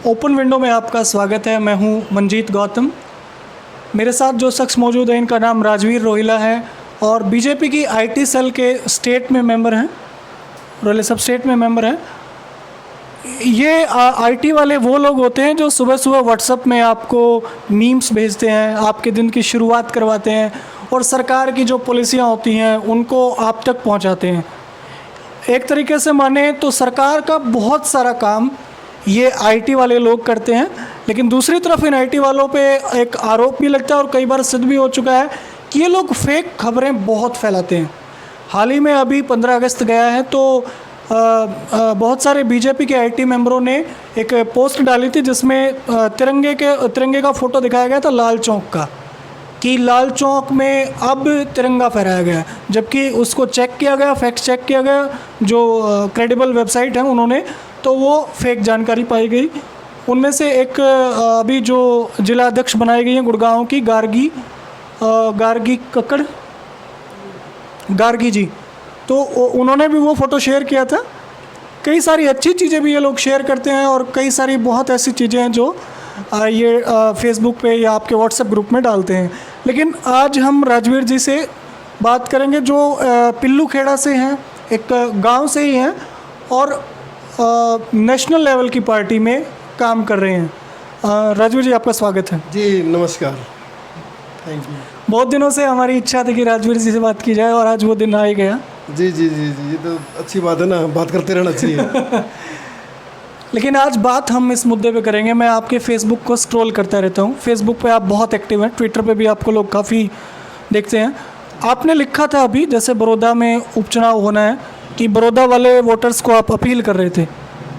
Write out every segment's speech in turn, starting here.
Open window में आपका स्वागत है। मैं हूं मंजीत गौतम। मेरे साथ जो शख्स मौजूद है इनका नाम राजवीर रोहिला है और बीजेपी की आईटी सेल के स्टेट में मेंबर हैं, रोहिला सब स्टेट में मेंबर हैं। ये आईटी वाले वो लोग होते हैं जो सुबह सुबह व्हाट्सएप में आपको मीम्स भेजते हैं, आपके दिन की शुरुआत करवाते हैं और सरकार की जो पॉलिसियाँ होती हैं उनको आप तक पहुंचाते हैं। एक तरीके से माने तो सरकार का बहुत सारा काम ये आईटी वाले लोग करते हैं, लेकिन दूसरी तरफ इन आईटी वालों पे एक आरोप भी लगता है और कई बार सिद्ध भी हो चुका है कि ये लोग फेक खबरें बहुत फैलाते हैं। हाल ही में अभी 15 अगस्त गया है तो बहुत सारे बीजेपी के आईटी मेंबरों ने एक पोस्ट डाली थी जिसमें तिरंगे का फ़ोटो दिखाया गया था लाल चौक का, कि लाल चौक में अब तिरंगा फहराया गया, जबकि उसको चेक किया गया, फैक्ट चेक किया गया जो क्रेडिबल वेबसाइट है उन्होंने, तो वो फेक जानकारी पाई गई। उनमें से एक अभी जो जिला अध्यक्ष बनाई गई है गुड़गांव की गार्गी जी, तो उन्होंने भी वो फ़ोटो शेयर किया था। कई सारी अच्छी चीज़ें भी ये लोग शेयर करते हैं और कई सारी बहुत ऐसी चीज़ें हैं जो ये फेसबुक पे या आपके व्हाट्सएप ग्रुप में डालते हैं। लेकिन आज हम राजवीर जी से बात करेंगे जो पिल्लू खेड़ा से हैं, एक गांव से ही हैं और नेशनल लेवल की पार्टी में काम कर रहे हैं। राजवीर जी आपका स्वागत है। जी नमस्कार, थैंक यू। बहुत दिनों से हमारी इच्छा थी कि राजवीर जी से बात की जाए और आज वो दिन आ ही गया। जी जी जी जी, ये तो अच्छी बात है ना, बात करते रहना चाहिए। लेकिन आज बात हम इस मुद्दे पे करेंगे। मैं आपके फेसबुक को स्क्रॉल करता रहता हूँ, फेसबुक पे आप बहुत एक्टिव हैं, ट्विटर पे भी आपको लोग काफ़ी देखते हैं। आपने लिखा था अभी जैसे बड़ौदा में उपचुनाव होना है कि बड़ौदा वाले वोटर्स को आप अपील कर रहे थे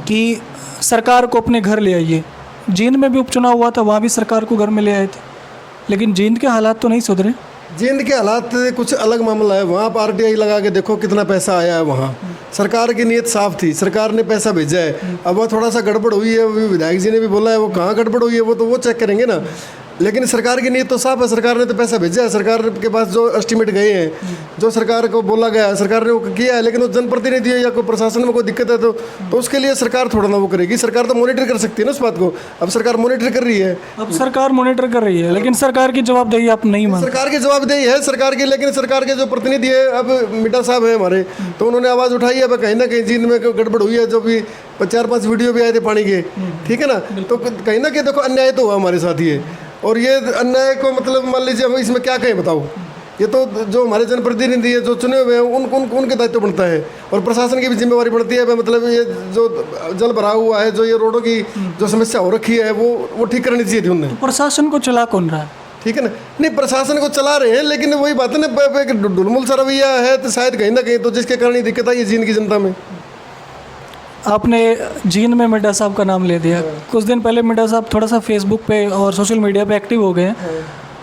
कि सरकार को अपने घर ले आइए। जींद में भी उपचुनाव हुआ था, वहाँ भी सरकार को घर में ले आए थे, लेकिन जींद के हालात तो नहीं सुधरे। जींद के हालात कुछ अलग मामला है। वहाँ पर आरटीआई लगा के देखो कितना पैसा आया है। वहाँ सरकार की नीयत साफ थी, सरकार ने पैसा भेजा है। अब वह थोड़ा सा गड़बड़ हुई है, विधायक जी ने भी बोला है, वो कहाँ गड़बड़ हुई है वो तो वो चेक करेंगे ना, लेकिन सरकार की नीयत तो साफ है। सरकार ने तो पैसा भेजा है, सरकार के पास जो एस्टिमेट गए हैं, जो सरकार को बोला गया है, सरकार ने वो किया है। लेकिन वो जनप्रतिनिधि है या कोई प्रशासन में कोई दिक्कत है तो उसके लिए सरकार थोड़ा ना वो करेगी। सरकार तो मॉनिटर कर सकती है ना उस बात को। अब सरकार मॉनिटर कर रही है, अब सरकार मॉनिटर कर रही है, लेकिन सरकार की जवाबदेही आप नहीं मानते। सरकार की जवाबदेही है सरकार की, लेकिन सरकार के जो प्रतिनिधि है, अब मिड्डा साहब है हमारे, तो उन्होंने आवाज़ उठाई है कहीं ना कहीं जींद में गड़बड़ हुई है। जो भी 4-5 वीडियो भी आए थे पानी के, ठीक है ना, तो कहीं ना कहीं देखो अन्याय तो हुआ हमारे साथ ही है। और ये अन्याय को मतलब मान लीजिए हम इसमें क्या कहें बताओ। ये तो जो हमारे जनप्रतिनिधि है जो चुने हुए हैं उनके दायित्व बनता है और प्रशासन की भी जिम्मेवारी बनती है। मतलब ये जो जल भरा हुआ है, जो ये रोडों की जो समस्या हो रखी है वो ठीक करनी चाहिए थी उन्हें। तो प्रशासन को चला कौन रहा है? ठीक है ना, नहीं प्रशासन को चला रहे हैं, लेकिन वही बात है ना, ढुलमुल सा रवैया है तो शायद कहीं ना कहीं तो जिसके कारण ये दिक्कत आई है जींद की जनता में। आपने जींद में मिड्डा साहब का नाम ले दिया। कुछ दिन पहले मिड्डा साहब थोड़ा सा फेसबुक पे और सोशल मीडिया पे एक्टिव हो गए हैं।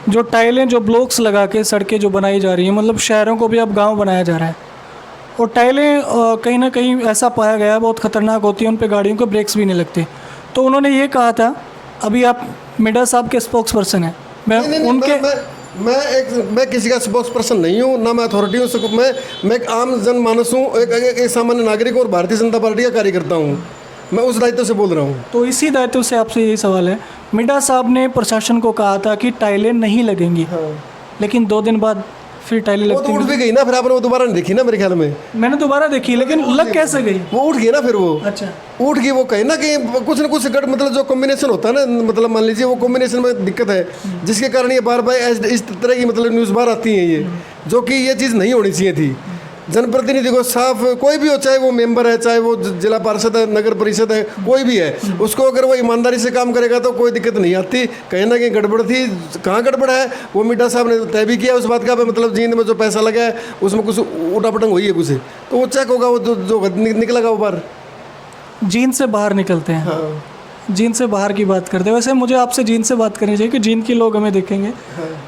जो टाइलें, जो ब्लॉक्स लगा के सड़कें जो बनाई जा रही हैं, मतलब शहरों को भी अब गांव बनाया जा रहा है, और टाइलें कहीं ना कहीं ऐसा पाया गया है बहुत ख़तरनाक होती हैं, उन पे गाड़ियों के ब्रेक्स भी नहीं लगते। तो उन्होंने ये कहा था, अभी आप मिड्डा साहब के स्पोक्स पर्सन हैं, मैं किसी का स्पोक्स पर्सन नहीं हूँ, ना मैं अथॉरिटी हूँ। मैं एक आम जनमानस हूँ, एक सामान्य नागरिक और भारतीय जनता पार्टी का कार्यकर्ता हूँ। मैं उस दायित्व से बोल रहा हूँ। तो इसी दायित्व से आपसे यही सवाल है, मिड्डा साहब ने प्रशासन को कहा था कि टाइलें नहीं लगेंगी, लेकिन 2 दिन बाद फिर टाइलें लगती उठ भी गई ना, फिर आपने वो दोबारा नहीं देखी ना मेरे ख्याल में। मैंने दोबारा देखी, लेकिन लग कैसे गई? वो उठ गई ना फिर वो। अच्छा, उठ गई वो कहीं ना कहीं कुछ ना कुछ मतलब जो कॉम्बिनेशन होता है ना, मतलब मान लीजिए वो कॉम्बिनेशन में दिक्कत है, जिसके कारण ये बार बार इस तरह की मतलब न्यूज़ बार आती हैं ये, जो कि ये चीज़ नहीं होनी चाहिए थी। जनप्रतिनिधि को साफ, कोई भी हो, चाहे वो मेंबर है, चाहे वो जिला पार्षद है, नगर परिषद है, कोई भी है, उसको अगर वो ईमानदारी से काम करेगा तो कोई दिक्कत नहीं आती। कहीं ना कहीं गड़बड़ थी, कहाँ गड़बड़ है वो मिड्डा साहब ने तय भी किया उस बात का। मतलब जींद में जो पैसा लगा है उसमें कुछ उठापटंग हुई है कुछ, तो वो चेक होगा, वो जो निकलेगा वो बाहर। जींद से बाहर निकलते हैं। हाँ। जींद से बाहर की बात करते हैं। वैसे मुझे आपसे जींद से बात करनी चाहिए कि जींद की लोग हमें देखेंगे।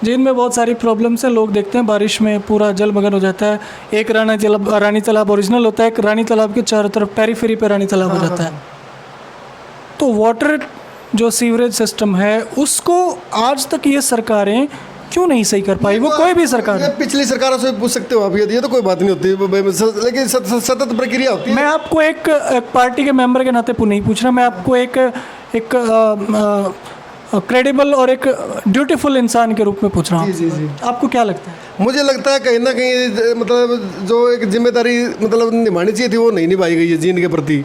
जींद में बहुत सारी प्रॉब्लम्स हैं, लोग देखते हैं बारिश में पूरा जलमग्न हो जाता है। एक रानी तालाब ओरिजिनल होता है, एक रानी तालाब के चारों तरफ पेरीफेरी पे रानी तालाब हो जाता है। तो वाटर जो सीवरेज सिस्टम है उसको आज तक ये सरकारें क्यों नहीं सही कर पाई? वो कोई भी सरकार, पिछली सरकारों से पूछ सकते हो आप, ये तो कोई बात नहीं होती, लेकिन सतत प्रक्रिया होती है। मैं आपको एक पार्टी के मेंबर के नाते नहीं पूछ रहा, मैं आपको एक एक क्रेडिबल और एक ड्यूटीफुल इंसान के रूप में पूछ रहा हूँ। जी, जी। आपको क्या लगता है? मुझे लगता है कहीं ना कहीं मतलब जो एक जिम्मेदारी मतलब निभानी चाहिए थी वो नहीं निभाई गई है जींद के प्रति।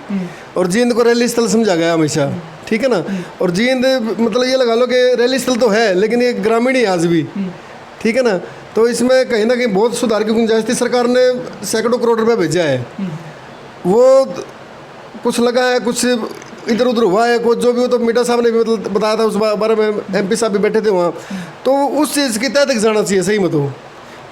और जींद को रैली स्थल समझा गया हमेशा, ठीक है ना। और जींद मतलब ये लगा लो कि रैली स्थल तो है लेकिन ये ग्रामीण ही आज भी, ठीक है ना। तो इसमें कहीं ना कहीं बहुत सुधार की गुंजाइश थी। सरकार ने सैकड़ों करोड़ रुपये भेजा है, वो कुछ लगा है, कुछ इधर उधर हुआ है, कुछ जो भी हो। तो मीडिया साहब ने भी मतलब बताया था उस बारे में, MP साहब भी बैठे थे वहाँ। तो उस चीज़ की तय तक जाना चाहिए सही में। तो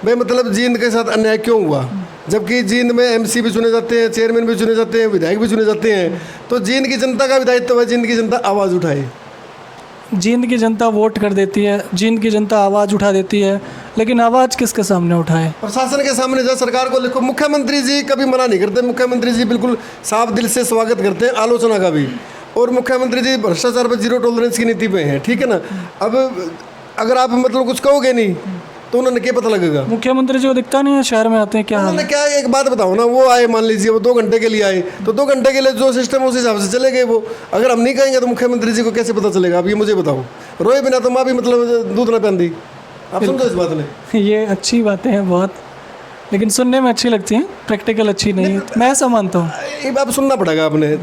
भाई मतलब जींद के साथ अन्याय क्यों हुआ, जबकि जींद में MC भी चुने जाते हैं, चेयरमैन भी चुने जाते हैं, विधायक भी चुने जाते हैं। तो जींद की जनता का भी दायित्व है, जींद की जनता आवाज़ उठाए। जींद की जनता वोट कर देती है, जींद की जनता आवाज़ उठा देती है, लेकिन आवाज़ किसके सामने उठाए? प्रशासन के सामने जो सरकार को लिखो। मुख्यमंत्री जी कभी मना नहीं करते, मुख्यमंत्री जी बिल्कुल साफ दिल से स्वागत करते हैं आलोचना का भी। और मुख्यमंत्री जी भ्रष्टाचार पर जीरो टॉलरेंस की नीति पे हैं, ठीक है ना। अब अगर आप मतलब कुछ कहोगे नहीं तो उन्होंने क्या पता लगेगा? मुख्यमंत्री जी को दिखता नहीं है शहर में आते हैं, क्या हाल उन्होंने है? क्या, एक बात बताओ ना, वो आए मान लीजिए वो 2 घंटे के लिए आए, तो 2 घंटे के लिए जो सिस्टम है उस हिसाब से चले गए वो। अगर हम नहीं कहेंगे तो मुख्यमंत्री जी को कैसे पता चलेगा? आप ये मुझे बताओ। रोए बिना तो माँ भी मतलब दूध ना पियांदी। आप समझो इस बात ने। ये अच्छी बातें हैं बहुत, लेकिन सुनने में अच्छी लगती हैं, प्रैक्टिकल अच्छी नहीं है। मैं ऐसा मानता हूँ। ये बात सुनना पड़ेगा आपने।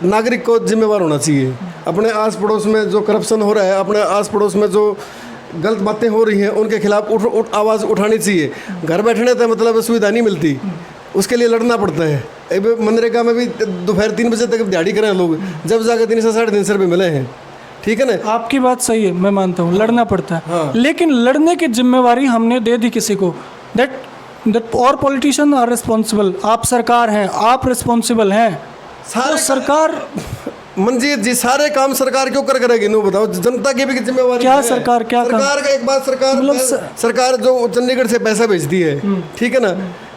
नागरिक को जिम्मेवार होना चाहिए। अपने आस पड़ोस में जो करप्शन हो रहा है, अपने आस पड़ोस में जो गलत बातें हो रही हैं, उनके खिलाफ आवाज़ उठानी चाहिए। घर बैठने तो मतलब सुविधा नहीं मिलती, उसके लिए लड़ना पड़ता है। एक मनरेगा में भी दोपहर 3 बजे तक दिहाड़ी करें लोग, जब जाकर 300 साढ़े 300 रुपये मिले हैं, ठीक है ना। आपकी बात सही है, मैं मानता हूँ लड़ना पड़ता है। हाँ। लेकिन लड़ने की जिम्मेवारी हमने दे दी किसी को। दैट और पॉलिटिशियन आर रिस्पॉन्सिबल। आप सरकार हैं, आप रिस्पॉन्सिबल हैं। तो सरकार मंजीत जी सारे काम सरकार क्यों करेगी? नो बताओ, जनता की भी जिम्मेवारी क्या है। सरकार क्या सरकार का एक बात, सरकार मतलब सरकार जो चंडीगढ़ से पैसा भेजती है, ठीक है ना।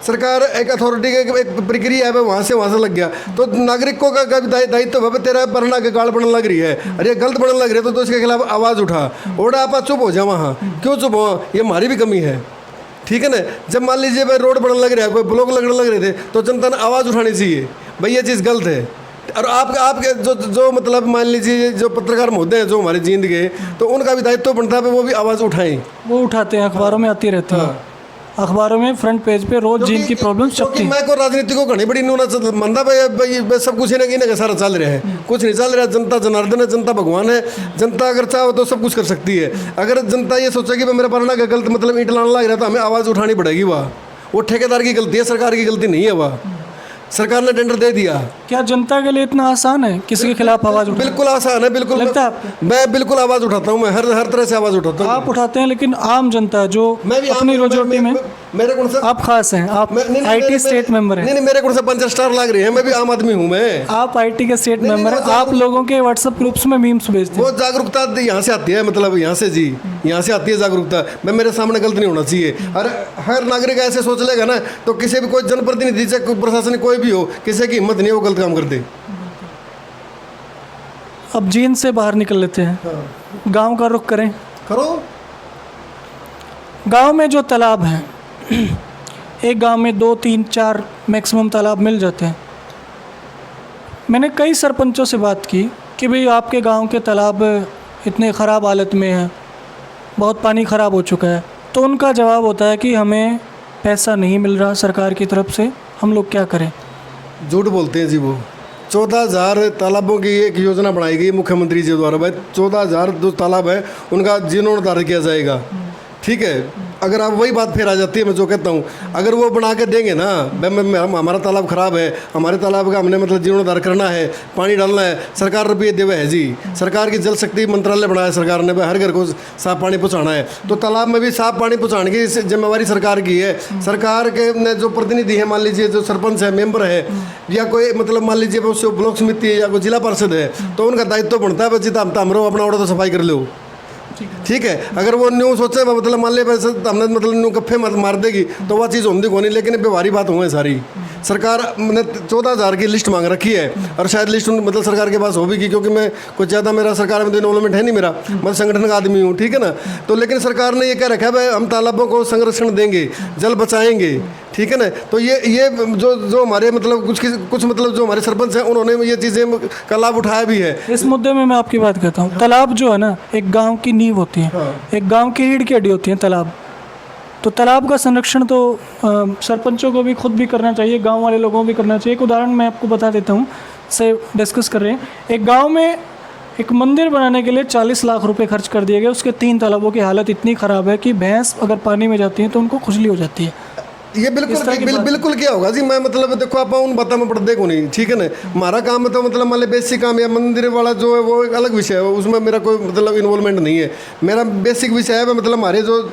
सरकार एक अथॉरिटी का एक प्रक्रिया है, वहाँ से लग गया तो नागरिकों का दायित्व है। तेरा पढ़ना के गाल बनने लग रही है, अरे गलत बनने लग रही है तो इसके खिलाफ आवाज़ उठा। और आप चुप हो जाओ, वहाँ क्यों चुप हो? ये हमारी भी कमी है, ठीक है ना। जब मान लीजिए भाई रोड बनने लग रहा है, कोई ब्लॉक लगने लग रहे थे, तो जनता ने आवाज़ उठानी चाहिए, भाई ये चीज़ गलत है। और आपके जो मतलब मान लीजिए जो पत्रकार महोदय हैं जो हमारे जींद के, तो उनका भी दायित्व बनता है वो भी आवाज़ उठाएं। वो उठाते हैं, अखबारों में आती रहती है। अखबारों में फ्रंट पेज पे रोज जींद की प्रॉब्लम्स छपती हैं। मैं को राजनीति को घनी बड़ी नूना मंदा भाई सब कुछ इन्हें का सारा चल रहा है, कुछ नहीं चल रहा है। जनता जनार्दन है, जनता भगवान है। जनता अगर चाहो तो सब कुछ कर सकती है। अगर जनता ये सोचेगी कि मेरा पढ़ना का गलत मतलब ईंट लाना लग रहा है, तो हमें आवाज़ उठानी पड़ेगी। वो ठेकेदार की गलती है, सरकार की गलती नहीं है। वह सरकार ने टेंडर दे दिया। क्या जनता के लिए इतना आसान है किसी के खिलाफ आवाज़ उठाना? बिल्कुल आसान है, बिल्कुल लगता है आपको? मैं बिल्कुल आवाज़ उठाता हूँ, मैं हर तरह से आवाज़ उठाता हूँ। आप उठाते हैं, लेकिन आम जनता जो मैं भी अपनी रोजी रोटी में, मेरे कौन सा आप खास हैं, आप IT स्टेट मेंबर हैं। नहीं, मेरे कौन सा 5 स्टार लग रही है, मैं भी आम आदमी हूँ। मैं आप IT के स्टेट मेंबर हैं, आप लोगों के व्हाट्सएप ग्रुप्स में मीम्स भेजते हैं। वो जागरूकता यहाँ से आती है, मतलब यहाँ से जी, यहाँ से आती है जागरूकता। मैं मेरे सामने गलत नहीं होना चाहिए। और हर नागरिक ऐसे सोच लेगा ना, तो किसी भी कोई जनप्रतिनिधि चाहे प्रशासन कोई भी हो, किसी की हिम्मत नहीं है वो गलत काम कर दे। अब जींद से बाहर निकल लेते हैं, गांव का रुख करें। करो। गांव में जो तालाब हैं, एक गांव में 2, 3, 4 मैक्सिमम तालाब मिल जाते हैं। मैंने कई सरपंचों से बात की कि भाई आपके गांव के तालाब इतने ख़राब हालत में हैं, बहुत पानी ख़राब हो चुका है। तो उनका जवाब होता है कि हमें पैसा नहीं मिल रहा सरकार की तरफ से, हम लोग क्या करें? झूठ बोलते हैं जी। वो 14,000 तालाबों की एक योजना बनाई गई मुख्यमंत्री जी द्वारा। भाई 14,000 जो तालाब है उनका जीर्णोद्धार किया जाएगा, ठीक है। अगर आप वही बात फिर आ जाती है, मैं जो कहता हूँ, अगर वो बना के देंगे ना, हमारा तालाब ख़राब है, हमारे तालाब का हमने मतलब जीर्णोद्धार करना है, पानी डालना है, सरकार रुपये देवे है जी। सरकार की जल शक्ति मंत्रालय बनाया सरकार ने, हर घर को साफ पानी पहुँचाना है। तो तालाब में भी साफ पानी पहुँचाने की जिम्मेवारी सरकार की है। सरकार के जो प्रतिनिधि है, मान लीजिए जो सरपंच है, मेंबर है, या कोई मतलब मान लीजिए वो ब्लॉक समिति है या कोई जिला परिषद है, तो उनका दायित्व बनता है बच्ची हमरो अपना ऑर्डर तो सफाई कर लो, ठीक है। अगर वो न्यू सोचे मतलब मान ले हमने मतलब न्यू कफ्फे मार देगी तो वह चीज़ होंगी को नहीं, लेकिन व्यवहारी बात हुए सारी। सरकार ने 14,000 की लिस्ट मांग रखी है और शायद लिस्ट मतलब सरकार के पास हो भी की, क्योंकि मैं कुछ ज़्यादा मेरा सरकार में तो इन्वॉल्वमेंट है नहीं मेरा, मैं संगठन का आदमी हूँ, ठीक है ना। तो लेकिन सरकार ने ये कह रखा है भाई हम तालाबों को संरक्षण देंगे, जल बचाएंगे, ठीक है ना। तो ये जो हमारे मतलब कुछ मतलब जो हमारे सरपंच हैं उन्होंने ये चीज़ें का लाभ उठाया भी है। इस मुद्दे में मैं आपकी बात कहता हूँ। तालाब जो है ना, एक गांव की नींव होती है, एक गांव की रीढ़ की हड्डी होती है तालाब। तो तालाब का संरक्षण तो सरपंचों को भी खुद भी करना चाहिए, गांव वाले लोगों को भी करना चाहिए। एक उदाहरण मैं आपको बता देता हूँ, से डिस्कस कर रहे हैं। एक गांव में एक मंदिर बनाने के लिए 40 लाख रुपए खर्च कर दिए गए। उसके 3 तालाबों की हालत इतनी ख़राब है कि भैंस अगर पानी में जाती है तो उनको खुजली हो जाती है। ये बिल्कुल क्या होगा जी, मैं मतलब देखो आप उन बातों में पढ़ देखो नहीं, ठीक है ना। हमारा काम तो मतलब मान लो बेसिक काम या मंदिर वाला जो है वो एक अलग विषय है, उसमें मेरा कोई मतलब इन्वॉल्वमेंट नहीं है। मेरा बेसिक विषय है मतलब हमारे जो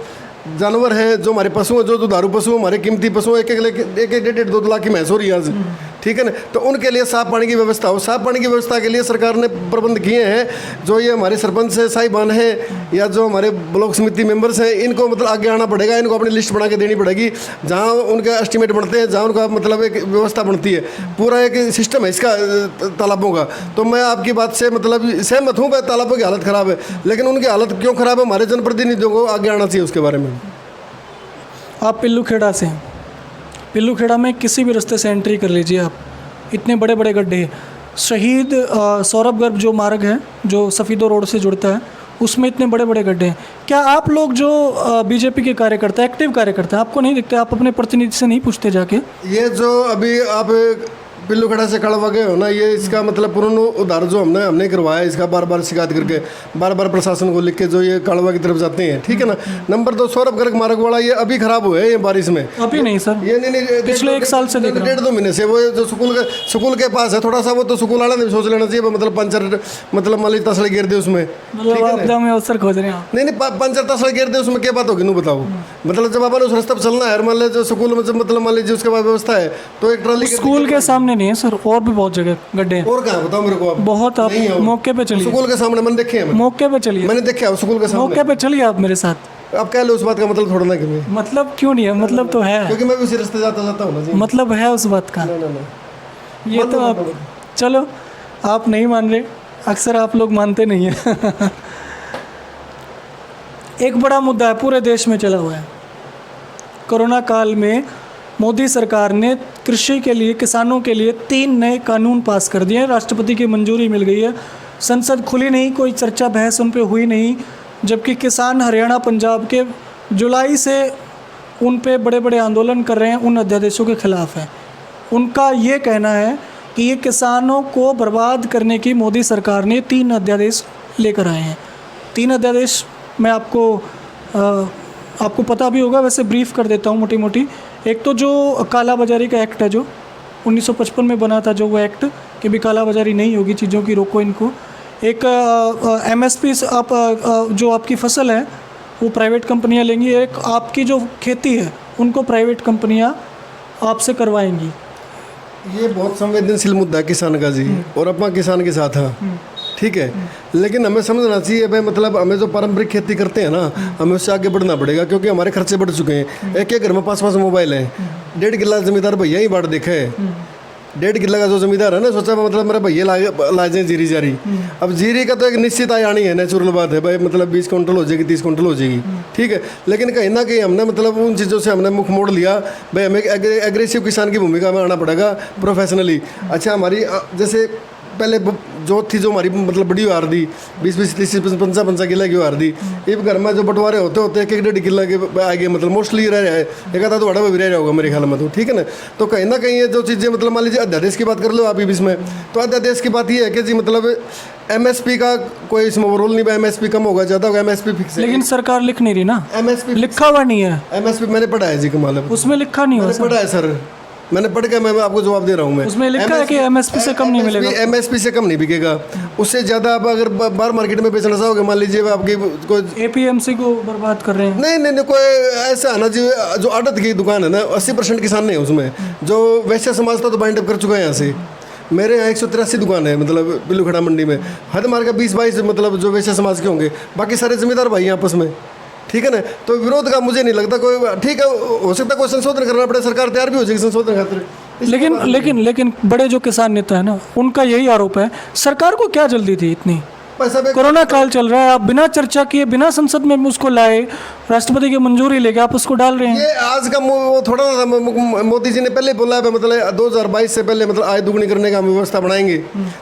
जानवर हैं, जो हमारे पशु हैं, जो दुधारू पशु हमारे कीमती पशु, एक 1.5-2 लाख की भैंस हो रही है आज, ठीक है ना। तो उनके लिए साफ पानी की व्यवस्था हो, साफ पानी की व्यवस्था के लिए सरकार ने प्रबंध किए हैं। जो ये हमारे सरपंच है, साहिबान हैं या जो हमारे ब्लॉक समिति मेंबर्स हैं, इनको मतलब आगे आना पड़ेगा, इनको अपनी लिस्ट बना के देनी पड़ेगी, जहाँ उनके एस्टिमेट बनते हैं, जहाँ उनका मतलब एक व्यवस्था बनती है, पूरा एक सिस्टम है इसका तालाबों का। तो मैं आपकी बात से मतलब सहमत हूँ, तालाबों की हालत ख़राब है, लेकिन उनकी हालत क्यों ख़राब है, हमारे जनप्रतिनिधियों को आगे आना चाहिए उसके बारे में। आप पिल्लू खेड़ा से हैं, पिल्लू खेड़ा में किसी भी रास्ते से एंट्री कर लीजिए आप, इतने बड़े बड़े गड्ढे हैं। शहीद सौरभ गर्भ जो मार्ग है जो सफ़ीदो रोड से जुड़ता है, उसमें इतने बड़े बड़े गड्ढे हैं। क्या आप लोग जो बीजेपी के कार्यकर्ता, एक्टिव कार्यकर्ता हैं, आपको नहीं दिखते? आप अपने प्रतिनिधि से नहीं पूछते जाके? ये जो अभी आप पिल्लू खड़ा से कड़वा गए हो ना, ये इसका मतलब पूर्ण उधार जो हमने करवाया, इसका बार बार शिकायत करके बार बार प्रशासन को लिख के जो ये कड़वा की तरफ जाते हैं, ठीक है ना। नंबर 2 सौरभ गर्ग मार्ग वाला ये अभी खराब हुआ है, ये बारिश में अभी नहीं सर, ये नहीं पिछले 1 साल से देख रहा हूं। 1.5-2 महीने से वो जो स्कूल के पास है थोड़ा सा, वो तो स्कूल वाला ने सोच लेना चाहिए मतलब पंचर मतलब मान लीजिए तसड़े गिर दे उसमें, मतलब आपदा में अवसर खोज रहे हैं आप। नहीं पंचर तसड़े गिर दे उसमें क्या बात होगी, नहीं बताओ। मतलब जब अपन उस रास्ते पर चलना है, मान लीजिए जो स्कूल में मतलब मान लीजिए उसके बाद व्यवस्था है, तो एक ट्राली स्कूल के सामने नहीं है सर, और भी बहुत जगह गड्ढे हैं। और कहाँ बताओ मेरे को आप? बहुत। आप मौके पे चलिए, स्कूल के सामने मैंने देखे हैं, मौके पे चलिए, मैंने देखा स्कूल के सामने। मौके पे चलिए आप मेरे साथ। आप कह लो उस बात का मतलब थोड़ा ना कि मैं मतलब क्यों नहीं है, मतलब तो है, क्योंकि मैं भी उसी रास्ते जाता हूँ ना जी। मतलब है उस बात का। ना ये तो आप चलो आप नहीं मान रहे, अक्सर आप लोग मानते नहीं हैं। एक बड़ा मुद्दा है, पूरे देश में चला हुआ है। कोरोना काल में मोदी सरकार ने कृषि के लिए, किसानों के लिए 3 नए कानून पास कर दिए हैं। राष्ट्रपति की मंजूरी मिल गई है, संसद खुली नहीं, कोई चर्चा बहस उन पे हुई नहीं। जबकि किसान हरियाणा पंजाब के जुलाई से उन पे बड़े बड़े आंदोलन कर रहे हैं, उन अध्यादेशों के ख़िलाफ़ हैं। उनका ये कहना है कि ये किसानों को बर्बाद करने की मोदी सरकार ने 3 अध्यादेश लेकर आए हैं। 3 अध्यादेश मैं आपको पता भी होगा, वैसे ब्रीफ कर देता हूँ मोटी मोटी। एक तो जो काला बाजारी का एक्ट है जो 1955 में बना था, जो वो एक्ट कि भी काला बाजारी नहीं होगी, चीज़ों की रोको इनको। एक MSP आप जो आपकी फसल है वो प्राइवेट कंपनियां लेंगी। एक आपकी जो खेती है उनको प्राइवेट कंपनियां आपसे करवाएंगी। ये बहुत संवेदनशील मुद्दा है किसान का जी, और अपना किसान के साथ है, ठीक है। लेकिन हमें समझना चाहिए भाई मतलब हमें जो पारंपरिक खेती करते हैं ना, हमें उससे आगे बढ़ना पड़ेगा, क्योंकि हमारे खर्चे बढ़ चुके हैं। एक घर में 5-5 मोबाइल हैं। 1.5 किला जमींदार भैया ही बाढ़ देखा है। 1.5 किला का जो जमींदार है ना, सोचा मतलब मेरा भैया ला जाए जीरी जारी। अब जीरी का तो एक निश्चित आय आनी है, नेचुरल बात है भाई, मतलब 20 क्विंटल हो जाएगी, 30 क्विंटल हो जाएगी, ठीक है। लेकिन कहीं ना कहीं हमने मतलब उन चीज़ों से हमने मुख मोड़ लिया भाई, हमें एग्रेसिव किसान की भूमिका में आना पड़ेगा प्रोफेशनली। अच्छा, हमारी जैसे पहले जो थी, जो हमारी मतलब बड़ी हार दी 20-20, 30-30, 55 किला की हार दी। ये घर में जो बंटवारे होते होते 1-1.5 किला के आगे मतलब मोस्टली रह रहा है, एक आधा तो बड़ा भी रह रहा होगा मेरे ख्याल में, तो ठीक है ना। तो कहीं ना कहीं ये जो चीज़ें मतलब मान लीजिए अध्यादेश की बात कर लो आप इसमें, तो अध्यादेश की बात ये है कि जी मतलब MSP का कोई इसमें रोल नहीं है, MSP कम होगा ज़्यादा होगा, MSP फिक्स है। लेकिन सरकार लिख नहीं रही ना, MSP लिखा हुआ नहीं है। MSP मैंने पढ़ा है जी, कमाल है, उसमें लिखा नहीं हुआ, पढ़ा है सर, मैंने पढ़ के मैं आपको जवाब दे रहा हूँ। मैं उसमें लिखा है कि MSP से कम नहीं मिलेगा, MSP से कम नहीं बिकेगा। उससे ज़्यादा आप अगर बाहर मार्केट में बेचना चाहोगे, मान लीजिए आपकी कोई APMC को बर्बाद कर रहे हैं। नहीं, कोई ऐसा है ना जी, जो आड़त की दुकान है ना, 80% किसान नहीं है उसमें, जो वैश्य समाज था तो बाइंड अप कर चुका है यहाँ से। मेरे यहाँ 183 दुकान है मतलब पिल्लू खड़ा मंडी में, हद मार का 20-22 मतलब जो वैश्य समाज के होंगे, बाकी सारे जमींदार भाई आपस में, ठीक है ना। तो विरोध का मुझे नहीं लगता कोई, ठीक है, हो सकता है कोई संशोधन करना पड़े, सरकार तैयार भी हो जाएगी संशोधन खातिर, लेकिन बड़े जो किसान नेता है ना, उनका यही आरोप है, सरकार को क्या जल्दी थी इतनी? पैसा भी कोरोना काल चल रहा है, आप बिना चर्चा किए, बिना संसद में उसको लाए, राष्ट्रपति की मंजूरी लेके आप उसको डाल रहे हैं। ये आज का वो थोड़ा ना था, मोदी जी ने पहले बोला है मतलब 2022 से पहले मतलब आय दुगनी करने का हम व्यवस्था बनाएंगे।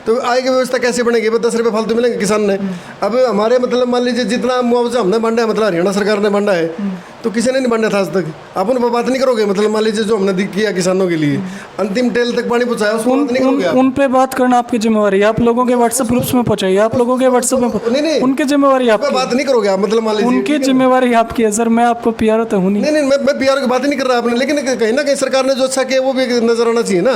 तो आय की व्यवस्था कैसे बनेगी? 10 रुपये फालतू मिलेंगे किसान ने। अब हमारे मतलब मान लीजिए जितना मुआवजा हमने बांटा है, मतलब हरियाणा सरकार ने बांटा है, तो किसी ने नहीं बांटा था आज तक। आप उन पर बात नहीं करोगे? मतलब मान लीजिए जो हमने किया किसानों के लिए, अंतिम टेल तक पानी पहुंचाया, उसको बात नहीं करोगे? उन पे बात करना आपकी जिम्मेवारी है, आप लोगों के व्हाट्सएप ग्रुप्स में पहुंचाइए, आप लोगों के व्हाट्सएप में नहीं, उनकी जिम्मेवारी आपकी, बात नहीं करोगे आप? मतलब मान लीजिए उनकी जिम्मेवारी आपकी है सर, मैं आपको पीआर तो हूँ नहीं। नहीं, मैं पीआर की बात ही नहीं कर रहा आपने, लेकिन कहीं ना कहीं सरकार ने जो अच्छा किया वो भी नजर आना चाहिए ना,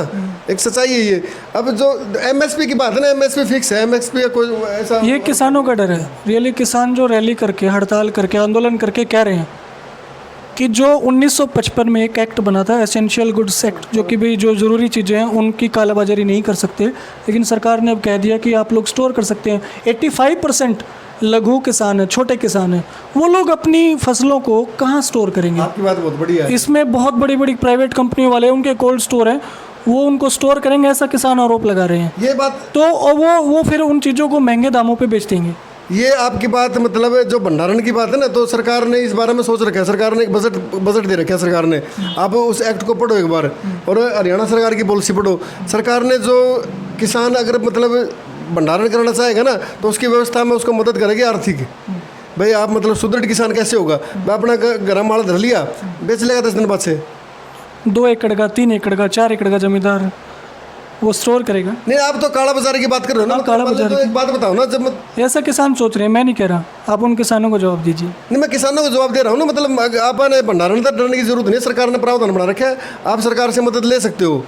एक सच्चाई है ये। अब जो एमएसपी की बात है ना, एमएसपी फिक्स है, एमएसपी कोई ऐसा, ये किसानों का डर है। रियली किसान जो रैली करके, हड़ताल करके, आंदोलन करके कह रहे हैं कि जो 1955 में एक एक्ट बना था, एसेंशियल गुड्स एक्ट, जो कि भी जो ज़रूरी चीज़ें हैं उनकी कालाबाजारी नहीं कर सकते, लेकिन सरकार ने अब कह दिया कि आप लोग स्टोर कर सकते हैं। 85% लघु किसान है, छोटे किसान हैं, वो लोग अपनी फसलों को कहाँ स्टोर करेंगे? आपकी बात बहुत बढ़िया है। इसमें बहुत बड़ी बड़ी प्राइवेट कंपनियों वाले, उनके कोल्ड स्टोर हैं, वो उनको स्टोर करेंगे, ऐसा किसान आरोप लगा रहे हैं। ये बात तो वो फिर उन चीज़ों को महंगे दामों पे बेच देंगे। ये आपकी बात मतलब जो भंडारण की बात है ना, तो सरकार ने इस बारे में सोच रखा है, सरकार ने एक बजट दे रखा है सरकार ने। आप उस एक्ट को पढ़ो एक बार, और हरियाणा सरकार की पॉलिसी पढ़ो। सरकार ने जो किसान अगर मतलब भंडारण करना चाहेगा ना, तो उसकी व्यवस्था में उसको मदद करेगी आर्थिक। भाई आप मतलब सुदृढ़ किसान कैसे होगा? मैं अपना गरम माल धर लिया, बेच लेगा 10 दिन बाद से। 2 एकड़ का, 3 एकड़ का, 4 एकड़ का जमींदार वो स्टोर करेगा। नहीं, आप तो काला बाजार की बात कर रहे हो ना। काला बाजार तो एक बात बताओ ना, जब ऐसा किसान सोच रहे हैं, मैं नहीं कह रहा, आप उन किसानों को जवाब दीजिए। नहीं, मैं किसानों को जवाब दे रहा हूँ ना, मतलब आपने भंडारण तक डरने की जरूरत नहीं है, सरकार ने प्रावधान बना रखा है, आप सरकार से मदद ले सकते हो।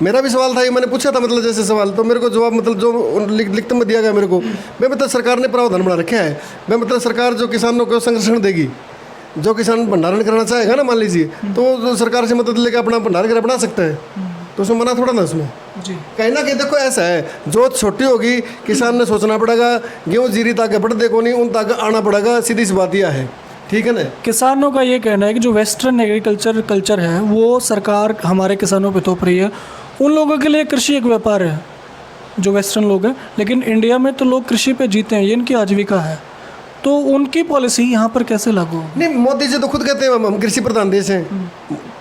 मेरा भी सवाल था, ये मैंने पूछा था मतलब जैसे सवाल, तो मेरे को जवाब मतलब जो लिखत में दिया गया मेरे को, मैं मतलब सरकार ने प्रावधान बना रखा है। मैं मतलब सरकार जो किसानों को संरक्षण देगी, जो किसान भंडारण करना चाहेगा ना मान लीजिए, तो सरकार से मदद लेकर अपना भंडारण बना सकता है, तो उसमें मना थोड़ा ना उसमें जी। कहीं ना कहीं देखो ऐसा है, जोत छोटी होगी, किसान ने सोचना पड़ेगा, गेहूँ जीरी ताकि बढ़ देखो नहीं, उन तक आना पड़ेगा, सीधी सी बात यह है, ठीक है ना। किसानों का ये कहना है कि जो वेस्टर्न एग्रीकल्चर कल्चर है वो सरकार हमारे किसानों पे थोप रही है। उन लोगों के लिए कृषि एक व्यापार है, जो वेस्टर्न लोग हैं, लेकिन इंडिया में तो लोग कृषि पे जीते हैं, ये इनकी आजीविका है, तो उनकी पॉलिसी यहाँ पर कैसे लागू होगी? नहीं, मोदी जी तो खुद कहते हैं हम कृषि प्रधान देश हैं,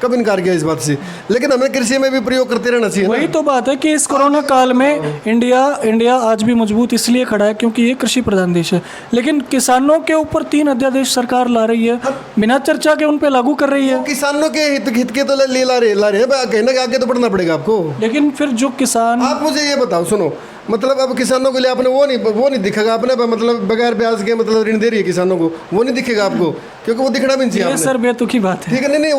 कब इनकार किया इस बात से? लेकिन हमें कृषि में भी प्रयोग करते रहना चाहिए। वही तो बात है कि इस कोरोना काल में इंडिया आज भी मजबूत इसलिए खड़ा है क्योंकि ये कृषि प्रधान देश है, लेकिन किसानों के ऊपर 3 अध्यादेश सरकार ला रही है, बिना चर्चा के उन पे लागू कर रही है। किसानों के हित के तो ले ला रहे हैं, कहीं ना कहीं आगे तो बढ़ना पड़ेगा आपको। लेकिन फिर जो किसान, आप मुझे ये बताओ, सुनो, मतलब अब किसानों के लिए आपने वो नहीं दिखेगा, आपने मतलब बगैर ब्याज के मतलब ऋण दे रही है किसानों को, वो नहीं दिखेगा आपको, क्योंकि वो दिखना भी नहीं चाहिए। ये सर बेतुकी बात है, ठीक है। नहीं,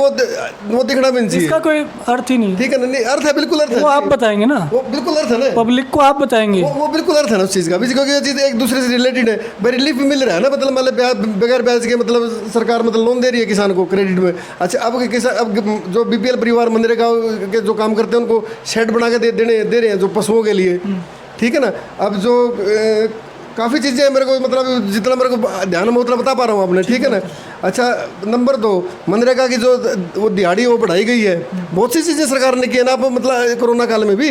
वो दिखना भी नहीं चाहिए, इसका कोई अर्थ ही नहीं। ठीक है। नहीं, अर्थ है, बिल्कुल अर्थ है, वो आप बताएंगे ना, वो बिल्कुल अर्थ है ना, पब्लिक को आप बताएंगे, वो बिल्कुल अर्थ है ना उस चीज़ का भी, क्योंकि ये चीज़ एक दूसरे से रिलेटेड है। भाई रिलीफ भी मिल रहा है ना, मतलब बगैर ब्याज के मतलब सरकार मतलब लोन दे रही है किसान को क्रेडिट में। अच्छा, अब किसान, अब जो बीपीएल परिवार मनरेगा के जो काम करते हैं उनको शेड बना के दे रहे हैं जो पशुओं के लिए, ठीक है ना। अब जो काफ़ी चीज़ें हैं, मेरे को मतलब जितना मेरे को ध्यान में उतना बता पा रहा हूँ आपने, ठीक है ना। अच्छा, नंबर 2, मनरेगा की जो वो दिहाड़ी वो बढ़ाई गई है, बहुत सी चीज़ें सरकार ने की है ना, आप मतलब कोरोना काल में भी,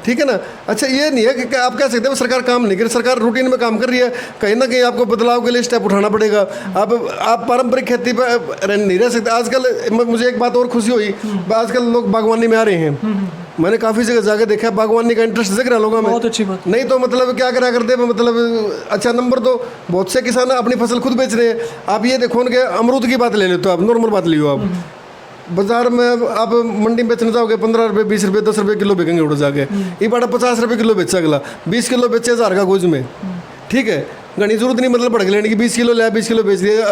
ठीक है ना। अच्छा, ये नहीं है कि आप कह सकते हैं सरकार काम नहीं कर रही, सरकार रूटीन में काम कर रही है, कहीं ना कहीं आपको बदलाव के लिए स्टेप उठाना पड़ेगा। आप पारंपरिक खेती पर नहीं रह सकते। आजकल मुझे एक बात और खुशी हुई, आजकल लोग बागवानी में आ रहे हैं, मैंने काफ़ी जगह जाके देखा, बागवानी का इंटरेस्ट दिख रहा है लोगों में, बहुत अच्छी बात। नहीं तो मतलब क्या करा करते मतलब। अच्छा, नंबर 2, बहुत से किसान अपनी फसल खुद बेच रहे हैं। आप ये देखो, उनके अमरूद की बात ले लेते हो, आप नॉर्मल बात लियो, आप बाजार में आप मंडी में बेचने जाओगे 15 रुपये, 20 रुपये, 10 रुपये किलो बिकेंगे उड़ जाके। ये बड़ा 50 रुपये किलो बेचा, अगला 20 किलो बेचे 1000 का गोज में, ठीक है। घनी जरूरत नहीं मतलब बढ़ के लेने की, 20 किलो लिया, 20 किलो बेच दिया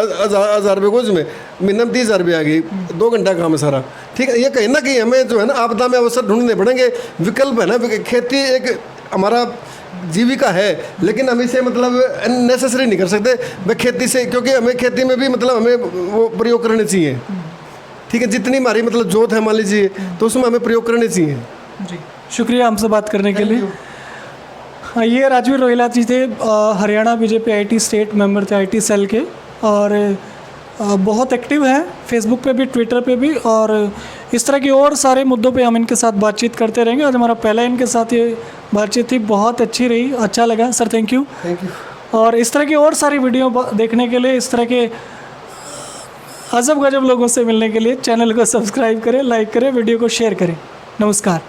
1000 रुपये गोज में, मिनिमम 30,000 रुपये आ गई, 2 घंटा काम है सारा, ठीक है। ये कहीं ना कहीं हमें जो है ना आपदा में अवसर ढूंढने पड़ेंगे, विकल्प है ना। खेती एक हमारा जीविका है, लेकिन हम इसे मतलब नेसेसरी नहीं कर सकते भाई खेती से, क्योंकि हमें खेती में भी मतलब हमें वो प्रयोग करने चाहिए, ठीक है। जितनी हमारी मतलब जोत है मान लीजिए, तो उसमें हमें प्रयोग करने चाहिए। जी, शुक्रिया हमसे बात करने के लिए। ये राजवीर रोहिला जी थे, Haryana BJP IT state member थे IT सेल के, और बहुत एक्टिव हैं फेसबुक पे भी, ट्विटर पे भी, और इस तरह की और सारे मुद्दों पे हम इनके साथ बातचीत करते रहेंगे। आज हमारा पहला इनके साथ ये बातचीत थी, बहुत अच्छी रही, अच्छा लगा sir, thank you. Thank you. और इस तरह की और सारी वीडियो देखने के लिए, इस तरह के अजब गजब लोगों से मिलने के लिए चैनल को सब्सक्राइब करें, लाइक करें, वीडियो को शेयर करें। नमस्कार।